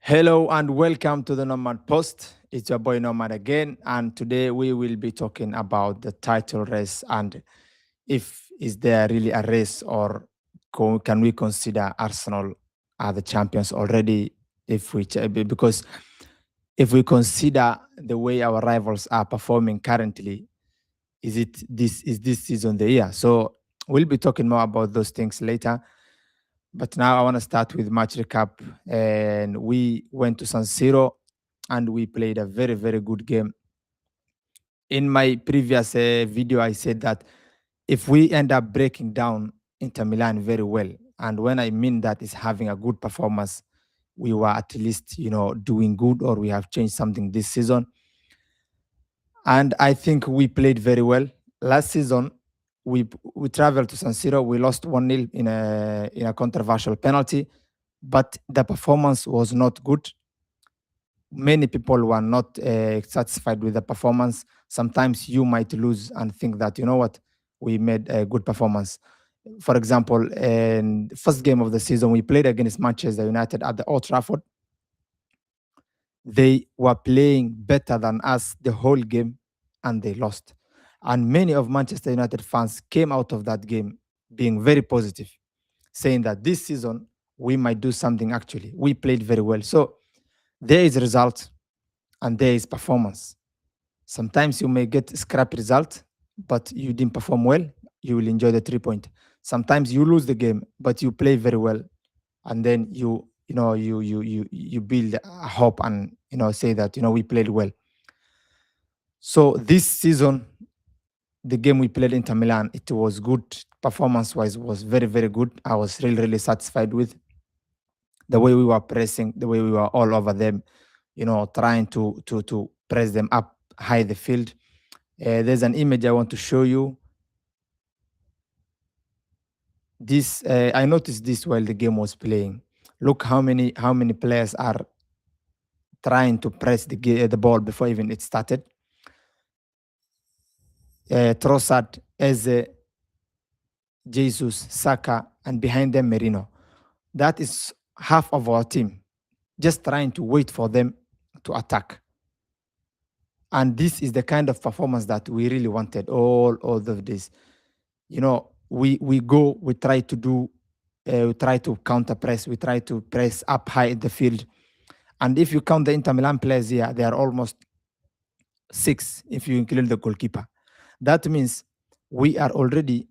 Hello and welcome to the Nomad Post. It's your boy Nomad again, and today we will be talking about the title race and if is there really a race or can we consider Arsenal are the champions already? Because if we consider the way our rivals are performing currently, is this season the year? So we'll be talking more about those things later. But now I want to start with match recap. And we went to San Siro and we played a very, very good game. In my previous video, I said that if we end up breaking down Inter Milan very well, and when I mean that is having a good performance, we were at least, doing good or we have changed something this season. And I think we played very well. Last season, we traveled to San Siro. We lost 1-0 in a controversial penalty, but the performance was not good. Many people were not satisfied with the performance. Sometimes you might lose and think that, you know what, we made a good performance. For example, in the first game of the season, we played against Manchester United at the Old Trafford. They were playing better than us the whole game and they lost. And many of Manchester United fans came out of that game being very positive, saying that this season we might do something actually. We played very well. So there is result and there is performance. Sometimes you may get scrap result, but you didn't perform well, you will enjoy the 3 point. Sometimes you lose the game, but you play very well, and then you build a hope and say that we played well. So this season, the game we played Inter Milan, it was good performance wise, was very very good. I was really really satisfied with the way we were pressing, the way we were all over them, trying to press them up high the field. There's an image I want to show you. This I noticed this while the game was playing. Look how many players are trying to press the ball before even it started. Trossard, Eze, Jesus, Saka, and behind them Merino. That is half of our team just trying to wait for them to attack. And this is the kind of performance that we really wanted all of this. We go, we try to do, we try to counter press, we try to press up high in the field. And if you count the Inter Milan players here, they are almost 6 if you include the goalkeeper. That means we are already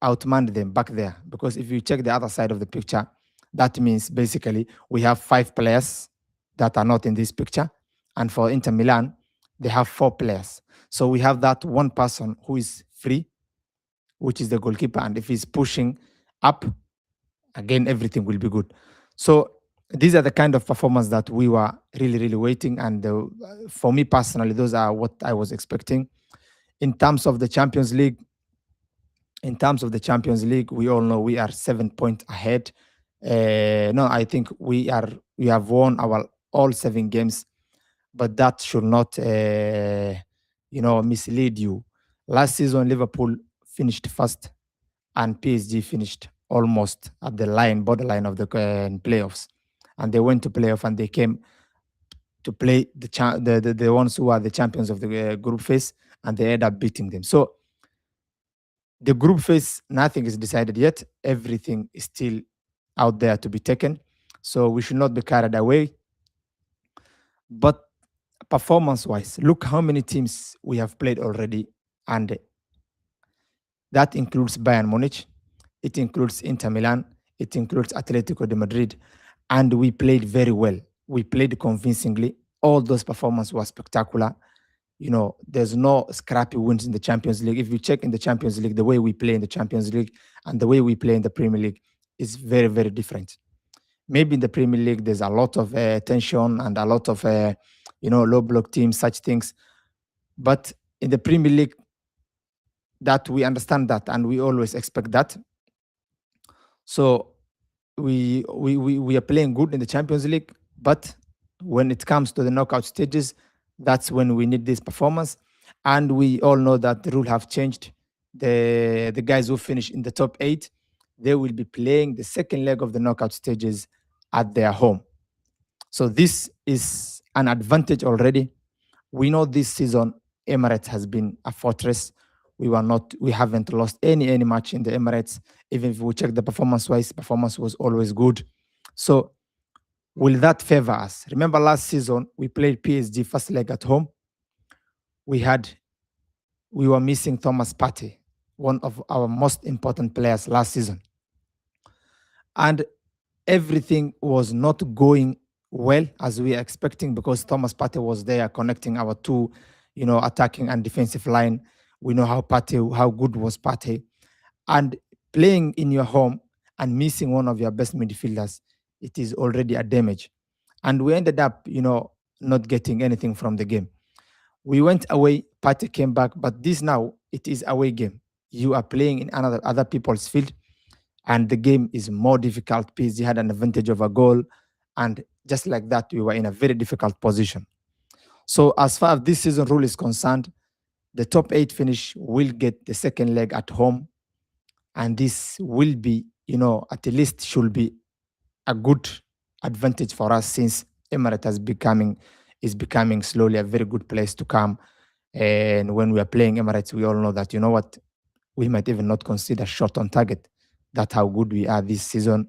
outmanned them back there. Because if you check the other side of the picture, that means basically we have 5 players that are not in this picture. And for Inter Milan, they have 4 players. So we have that one person who is free, which is the goalkeeper. And if he's pushing up, again, everything will be good. So these are the kind of performance that we were really, really waiting. And for me personally, those are what I was expecting. In terms of the Champions League, we all know we are 7 points ahead. No, I think we have won our all 7 games, but that should not mislead you. Last season, Liverpool finished first, and PSG finished almost at the borderline of the playoffs, and they went to playoff and they came to play the ones who are the champions of the group phase, and they ended up beating them. So the group phase, nothing is decided yet. Everything is still out there to be taken. So we should not be carried away. But performance-wise, look how many teams we have played already, and that includes Bayern Munich, it includes Inter Milan, it includes Atletico de Madrid, and we played very well. We played convincingly. All those performances were spectacular. There's no scrappy wins in the Champions League. If you check in the Champions League, the way we play in the Champions League and the way we play in the Premier League is very, very different. Maybe in the Premier League, there's a lot of tension and a lot of, low block teams, such things. But in the Premier League, that we understand that and we always expect that. So we are playing good in the Champions League, but when it comes to the knockout stages, that's when we need this performance. And we all know that the rule have changed. The guys who finish in the top 8, they will be playing the second leg of the knockout stages at their home. So this is an advantage already. We know this season Emirates has been a fortress. We haven't lost any match in the Emirates. Even if we check the performance-wise, performance was always good. So will that favor us? Remember last season we played PSG first leg at home. We were missing Thomas Partey, one of our most important players last season. And everything was not going well as we were expecting because Thomas Partey was there connecting our two, attacking and defensive line. We know how good was Partey. And playing in your home and missing one of your best midfielders, it is already a damage. And we ended up, not getting anything from the game. We went away, Partey came back, but this now, it is away game. You are playing in other people's field, and the game is more difficult. PSG had an advantage of a goal, and just like that, we were in a very difficult position. So as far as this season rule is concerned, the top 8 finish will get the second leg at home, and this will be, at least should be a good advantage for us since Emirates is becoming slowly a very good place to come. And when we are playing Emirates, we all know that, we might even not consider shot on target. That's how good we are this season.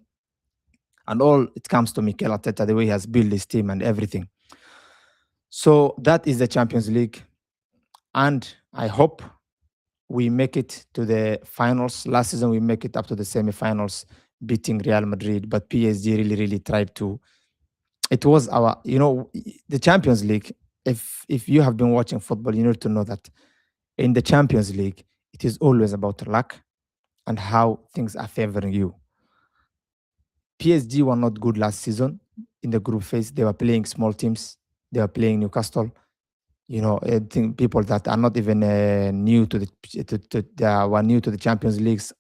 And all it comes to Mikel Arteta, the way he has built his team and everything. So that is the Champions League. And I hope we make it to the finals. Last season, we make it up to the semifinals, beating Real Madrid. But PSG really tried to. It was our, the Champions League. If you have been watching football, you need to know that in the Champions League, it is always about luck and how things are favoring you. PSG were not good last season in the group phase. They were playing small teams. They were playing Newcastle. I think people that are not even new to they were new to the Champions Leagues,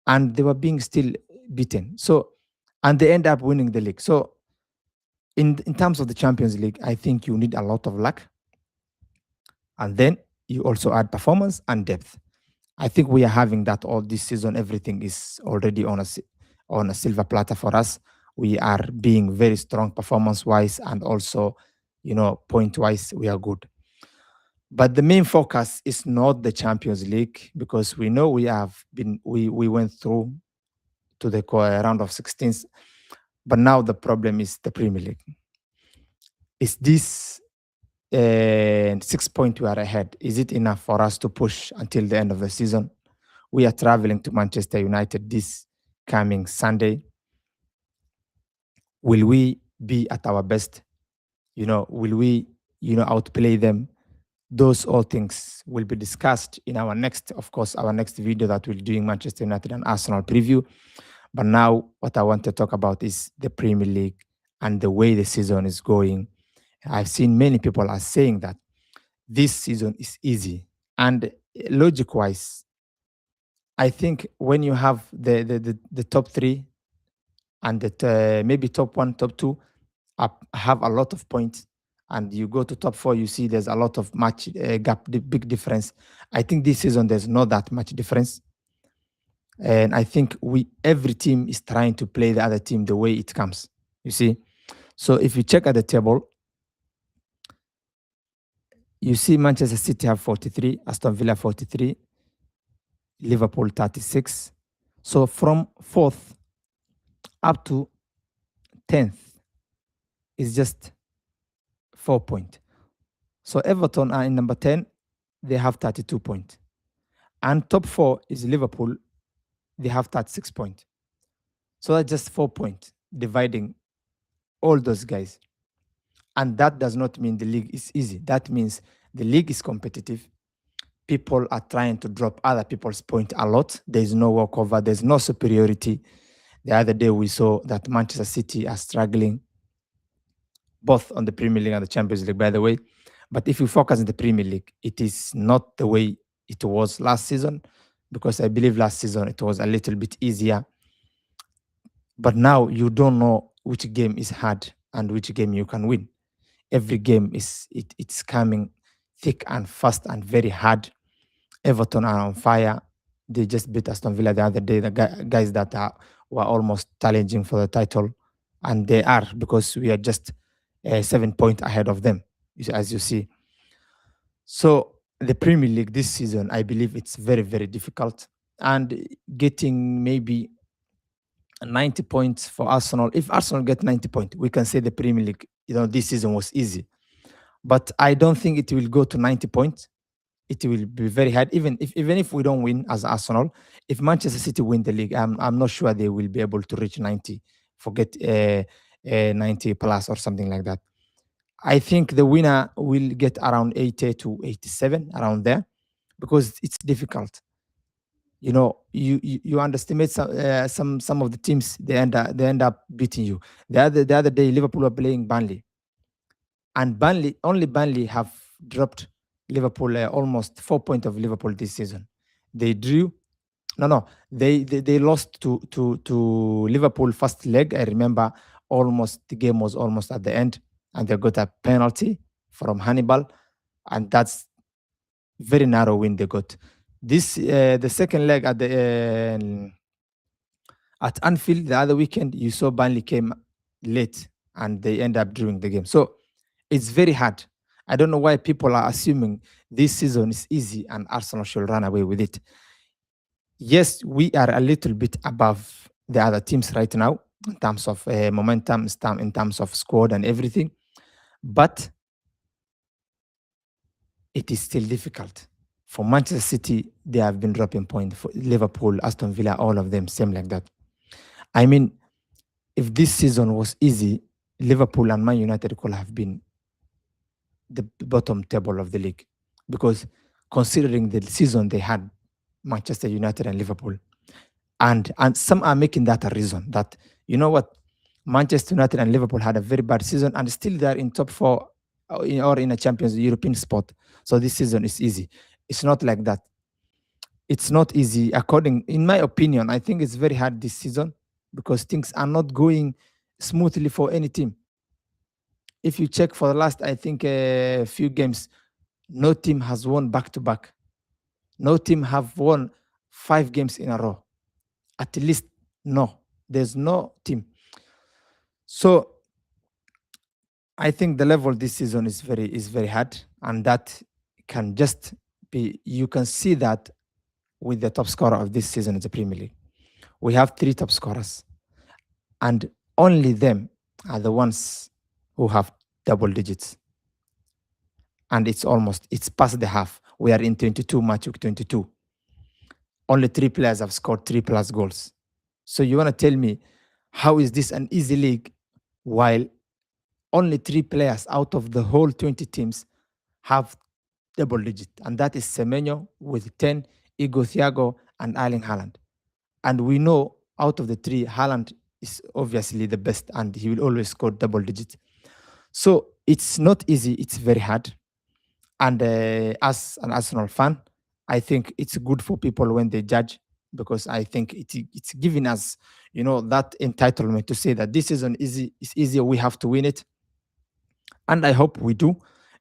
and they were being still beaten. So, and they end up winning the league. So, in terms of the Champions League, I think you need a lot of luck, and then you also add performance and depth. I think we are having that all this season. Everything is already on a silver platter for us. We are being very strong performance-wise, and also, point-wise, we are good. But the main focus is not the Champions League, because we know we went through to the round of 16s. But now the problem is the Premier League. Is this 6 points we are ahead? Is it enough for us to push until the end of the season? We are traveling to Manchester United this coming Sunday. Will we be at our best? Will we, outplay them? Those all things will be discussed in our next video that we'll be doing Manchester United and Arsenal preview. But now what I want to talk about is the Premier League and the way the season is going. I've seen many people are saying that this season is easy. And logic-wise, I think when you have the top 3 and maybe top 1, top 2 have a lot of points, and you go to top 4, you see there's a lot of match gap, the big difference. I think this season there's not that much difference. And I think every team is trying to play the other team the way it comes, you see. So if you check at the table, you see Manchester City have 43, Aston Villa 43, Liverpool 36. So from 4th up to 10th is just 4 points. So Everton are in number 10. They have 32 points. And top 4 is Liverpool. They have 36 points. So that's just 4 points dividing all those guys. And that does not mean the league is easy. That means the league is competitive. People are trying to drop other people's points a lot. There's no walkover. There's no superiority. The other day we saw that Manchester City are struggling both on the Premier League and the Champions League, by the way. But if you focus on the Premier League, it is not the way it was last season, because I believe last season it was a little bit easier. But now you don't know which game is hard and which game you can win. Every game it's coming thick and fast and very hard. Everton are on fire. They just beat Aston Villa the other day, the guys that were almost challenging for the title. and they are, because we are just 7 points ahead of them, as you see. So the Premier League this season, I believe it's very, very difficult. And getting maybe 90 points for Arsenal. If Arsenal get 90 points, we can say the Premier League, this season was easy. But I don't think it will go to 90 points. It will be very hard. Even if we don't win as Arsenal, if Manchester City win the league, I'm not sure they will be able to reach 90. Forget 90 plus or something like that. I think the winner will get around 80 to 87, around there, because it's difficult. You underestimate some of the teams. They end up beating you. The other day, Liverpool were playing Burnley, and Burnley have dropped Liverpool almost 4 points of Liverpool this season. They drew. No, they lost to Liverpool first leg. I remember almost the game was almost at the end, and they got a penalty from Hannibal, and that's very narrow win they got. This the second leg at Anfield the other weekend. You saw Burnley came late and they end up drawing the game. So it's very hard. I don't know why people are assuming this season is easy and Arsenal should run away with it. Yes, we are a little bit above the other teams right now in terms of momentum, in terms of squad and everything, but it is still difficult. For Manchester City, they have been dropping points. For Liverpool, Aston Villa, all of them, same like that. I mean, if this season was easy, Liverpool and Man United could have been the bottom table of the league, because considering the season they had, Manchester United and Liverpool, and some are making that a reason that, what, Manchester United and Liverpool had a very bad season and still they're in top four or in a Champions European spot. So this season is easy. It's not like that. It's not easy. In my opinion, I think it's very hard this season because things are not going smoothly for any team. If you check for the last, I think, few games, no team has won back to back. No team have won 5 games in a row. At least, no. There's no team. So I think the level this season is very hard, and that can just be, you can see that with the top scorer of this season in the Premier League. We have 3 top scorers, and only them are the ones who have double digits. And it's past the half. We are in 22, match week 22. Only 3 players have scored 3 plus goals. So you want to tell me, how is this an easy league while only 3 players out of the whole 20 teams have double digit? And that is Semenyo with 10, Igor Thiago, and Erling Haaland. And we know out of the 3, Haaland is obviously the best, and he will always score double digit. So it's not easy. It's very hard. And as an Arsenal fan, I think it's good for people when they judge, because I think it's giving us, that entitlement to say that this season is easier. We have to win it. And I hope we do.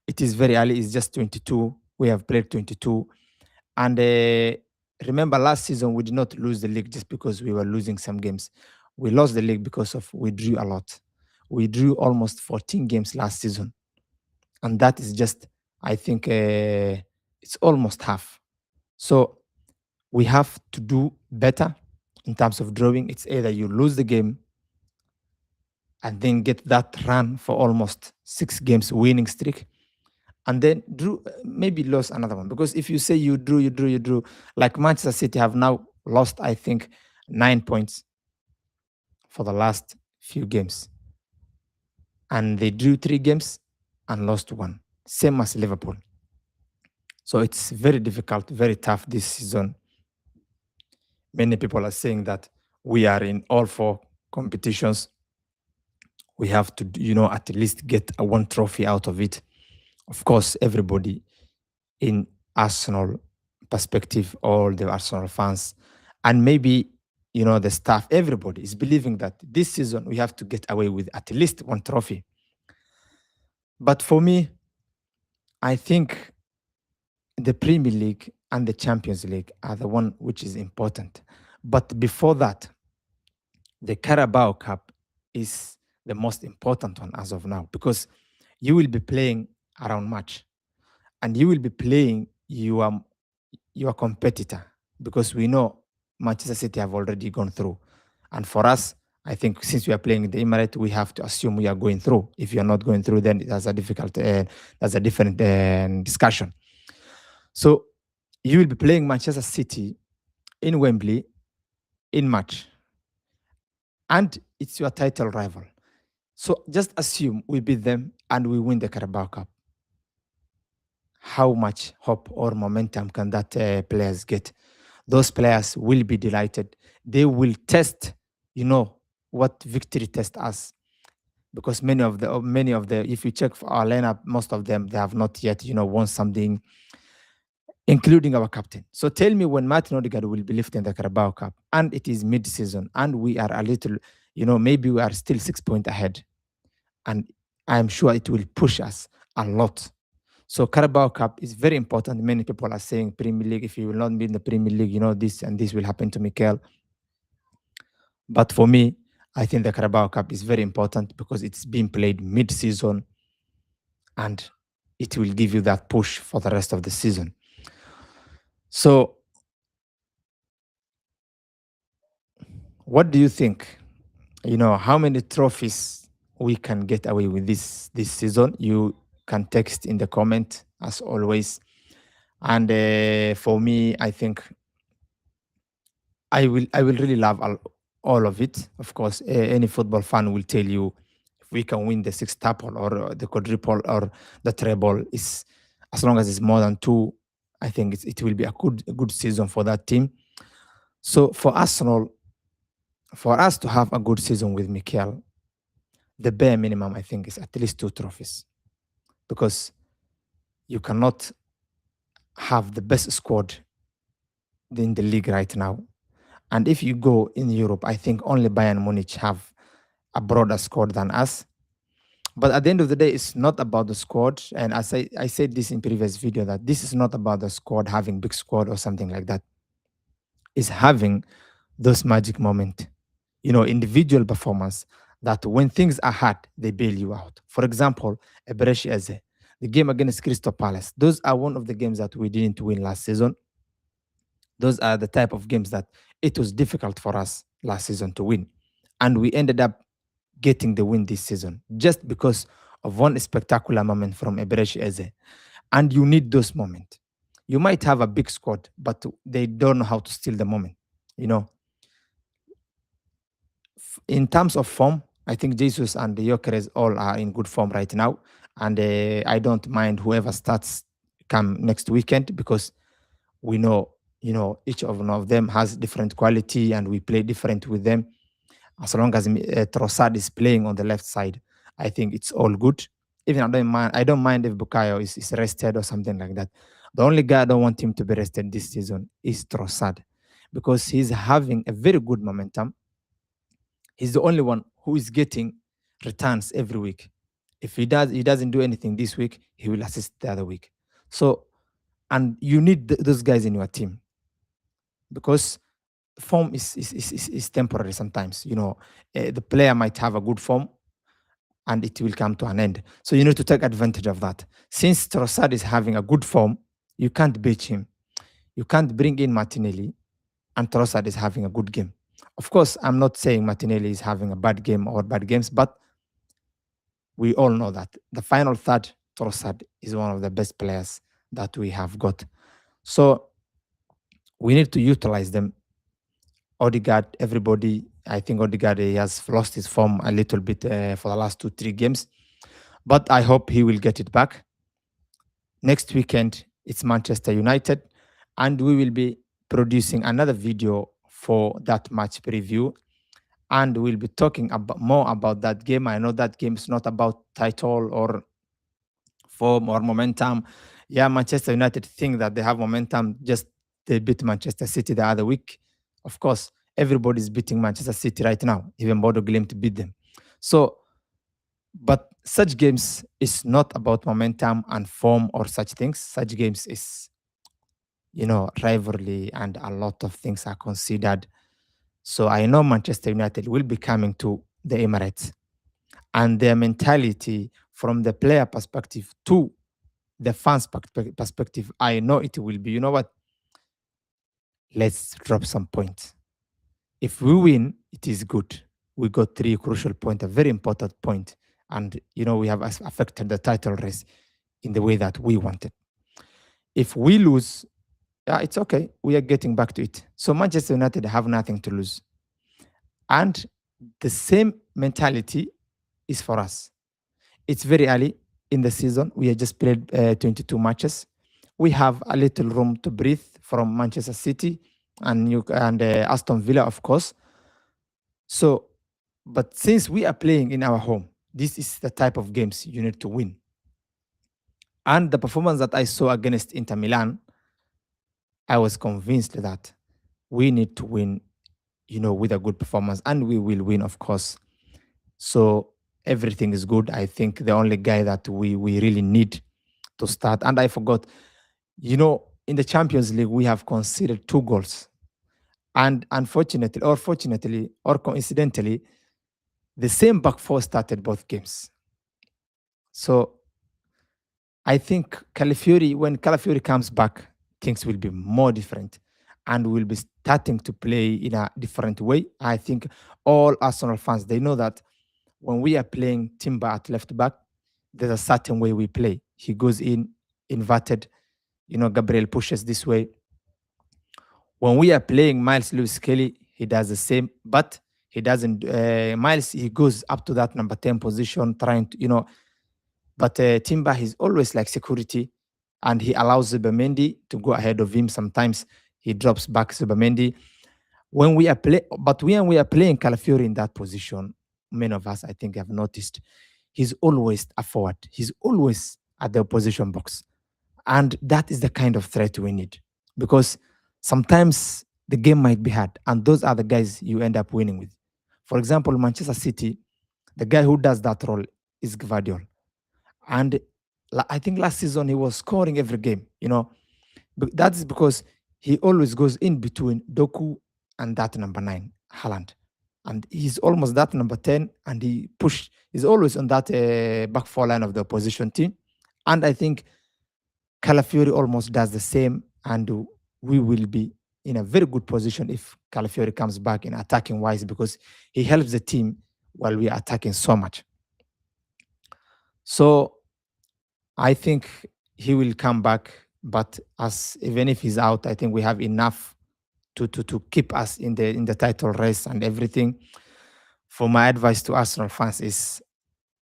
It is very early. It's just 22. We have played 22. And remember, last season, we did not lose the league just because we were losing some games. We lost the league because we drew a lot. We drew almost 14 games last season. And that is just, I think, it's almost half. So we have to do better in terms of drawing. It's either you lose the game and then get that run for almost 6 games winning streak, and then maybe lose another one. Because if you say you drew, like Manchester City have now lost, I think, 9 points for the last few games. And they drew 3 games and lost 1. Same as Liverpool. So it's very difficult, very tough this season. Many people are saying that we are in all 4 competitions. We have to, at least get a 1 trophy out of it. Of course, everybody in Arsenal perspective, all the Arsenal fans, and maybe, the staff, everybody is believing that this season we have to get away with at least 1 trophy. But for me, I think the Premier League and the Champions League are the one which is important. But before that, the Carabao Cup is the most important one as of now, because you will be playing around March, and you will be playing your competitor, because we know Manchester City have already gone through. And for us, I think since we are playing in the Emirates, we have to assume we are going through. If you are not going through, then that's a different discussion. So you will be playing Manchester City in Wembley in March, and it's your title rival. So just assume we beat them and we win the Carabao Cup. How much hope or momentum can that players get? Those players will be delighted. They will test, what victory test us, because many of the, if you check for our lineup, most of them they have not yet, won something, including our captain. So tell me, when Martin Odegaard will be lifting the Carabao Cup, and it is mid-season, and we are a little, maybe we are still 6 points ahead, and I'm sure it will push us a lot. So Carabao Cup is very important. Many people are saying Premier League, if you will not be in the Premier League, this and this will happen to Mikel. But for me, I think the Carabao Cup is very important because it's being played mid-season, and it will give you that push for the rest of the season. So what do you think? How many trophies we can get away with this season? You can text in the comment as always. And for me, I think I will really love all of it. Of course, any football fan will tell you, if we can win the sextuple or the quadruple or the treble, is as long as it's more than two, I think it will be a good season for that team. So for Arsenal, for us to have a good season with Mikel, the bare minimum, I think, is at least 2 trophies, because you cannot have the best squad in the league right now. And if you go in Europe, I think only Bayern Munich have a broader squad than us. But at the end of the day, it's not about the squad. And as I said this in previous video, that this is not about the squad having big squad or something like that. It's having those magic moments, individual performance, that when things are hard, they bail you out. For example, Eberechi Eze, the game against Crystal Palace. Those are one of the games that we didn't win last season. Those are the type of games that it was difficult for us last season to win. And we ended up getting the win this season just because of one spectacular moment from Eberechi Eze. And you need those moments. You might have a big squad, but they don't know how to steal the moment. In terms of form, I think Jesus and the Gyökeres all are in good form right now. And I don't mind whoever starts come next weekend, because we know, each of one of them has different quality and we play different with them. As long as Trossard is playing on the left side, I think it's all good. Even I don't mind if Bukayo is rested or something like that. The only guy I don't want him to be rested this season is Trossard, because he's having a very good momentum. He's the only one who is getting returns every week. If he doesn't do anything this week, he will assist the other week. So, and you need those guys in your team, because form is temporary sometimes. The player might have a good form and it will come to an end. So you need to take advantage of that. Since Trossard is having a good form, you can't beat him. You can't bring in Martinelli and Trossard is having a good game. Of course, I'm not saying Martinelli is having a bad game or bad games, but we all know that the final third, Trossard is one of the best players that we have got. So we need to utilize them. Odegaard, everybody, I think Odegaard, he has lost his form a little bit for the last 2-3 games, but I hope he will get it back. Next weekend, it's Manchester United, and we will be producing another video for that match preview, and we'll be talking more about that game. I know that game is not about title or form or momentum. Yeah, Manchester United think that they have momentum, just they beat Manchester City the other week. Of course, everybody's beating Manchester City right now. Even Bodo Glimt beat them. So, but such games is not about momentum and form or such things. Such games is, rivalry, and a lot of things are considered. So I know Manchester United will be coming to the Emirates, and their mentality from the player perspective to the fans perspective, I know it will be, you know what? Let's drop some points. If we win, it is good. We got 3 crucial points, a very important point, and we have affected the title race in the way that we wanted. If we lose, yeah, it's okay. We are getting back to it. So Manchester United have nothing to lose, and the same mentality is for us. It's very early in the season. We have just played 22 matches. We have a little room to breathe from Manchester City and Aston Villa, of course. So, but since we are playing in our home, this is the type of games you need to win. And the performance that I saw against Inter Milan, I was convinced that we need to win, with a good performance, and we will win, of course. So everything is good. I think the only guy that we really need to start, and I forgot, in the Champions League, we have conceded 2 goals. And unfortunately, or fortunately, or coincidentally, the same back four started both games. So I think when Calafiori comes back, things will be more different and we'll be starting to play in a different way. I think all Arsenal fans, they know that when we are playing Timber at left back, there's a certain way we play. He goes in, inverted, Gabriel pushes this way. When we are playing Miles Lewis Kelly, he does the same, but he doesn't. Miles, he goes up to that number 10 position, trying to, but Timber, he's always like security, and he allows Zubimendi to go ahead of him. Sometimes he drops back Zubimendi. When we are playing Calafiori in that position, many of us, I think, have noticed, he's always a forward. He's always at the opposition box. And that is the kind of threat we need, because sometimes the game might be hard, and those are the guys you end up winning with. For example, Manchester City, the guy who does that role is Gvardiol. And I think last season he was scoring every game, But that is because he always goes in between Doku and that number 9, Haaland. And he's almost that number 10, and he's always on that back four line of the opposition team. And I think Calafiori almost does the same, and we will be in a very good position if Calafiori comes back in attacking wise, because he helps the team while we are attacking so much. So I think he will come back, but even if he's out, I think we have enough to keep us in the title race and everything. For my advice to Arsenal fans is,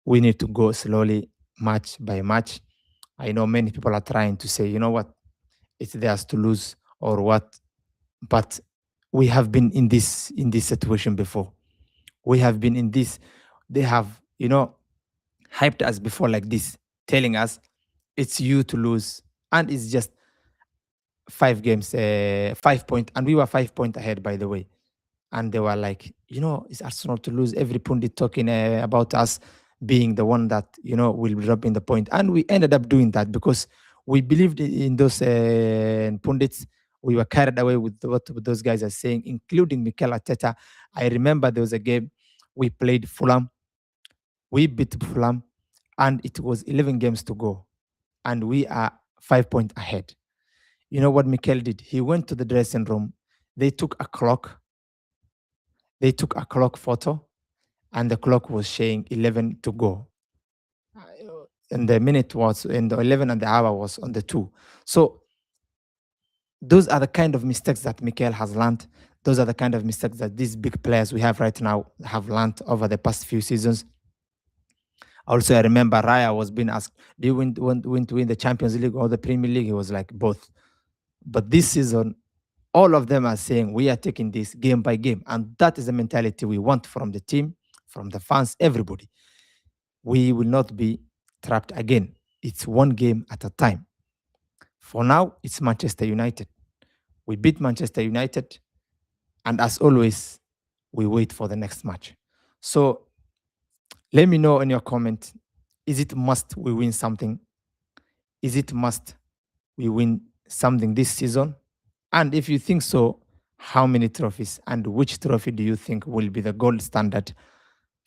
we need to go slowly, match by match. I know many people are trying to say, you know what, it's theirs to lose or what, but we have been in this situation before. We have been in this. They have, hyped us before like this, telling us it's you to lose, and it's just 5 games, 5 points, and we were 5 points ahead, by the way. And they were like, it's Arsenal to lose. Every pundit talking about us being the one that will drop in the point, and we ended up doing that because we believed in those pundits. We were carried away with what those guys are saying, including Mikel Arteta. I remember there was a game we played Fulham. We beat Fulham, and it was 11 games to go, and we are 5 points ahead. You know what Mikel did? He went to the dressing room. They took a clock photo, and the clock was showing 11 to go. And the minute was in the 11 and the hour was on the 2. So those are the kind of mistakes that Mikel has learned. Those are the kind of mistakes that these big players we have right now have learned over the past few seasons. Also, I remember Raya was being asked, do you want to win the Champions League or the Premier League? He was like, both. But this season, all of them are saying we are taking this game by game. And that is the mentality we want from the team, from the fans, everybody. We will not be trapped again. It's one game at a time. For now, it's Manchester United. We beat Manchester United. And as always, we wait for the next match. So let me know in your comment, is it must we win something? Is it must we win something this season? And if you think so, how many trophies, and which trophy do you think will be the gold standard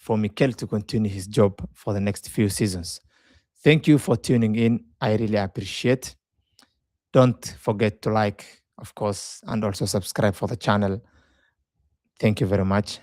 for Mikel to continue his job for the next few seasons. Thank you for tuning in. I really appreciate. Don't forget to like, of course, and also subscribe for the channel. Thank you very much.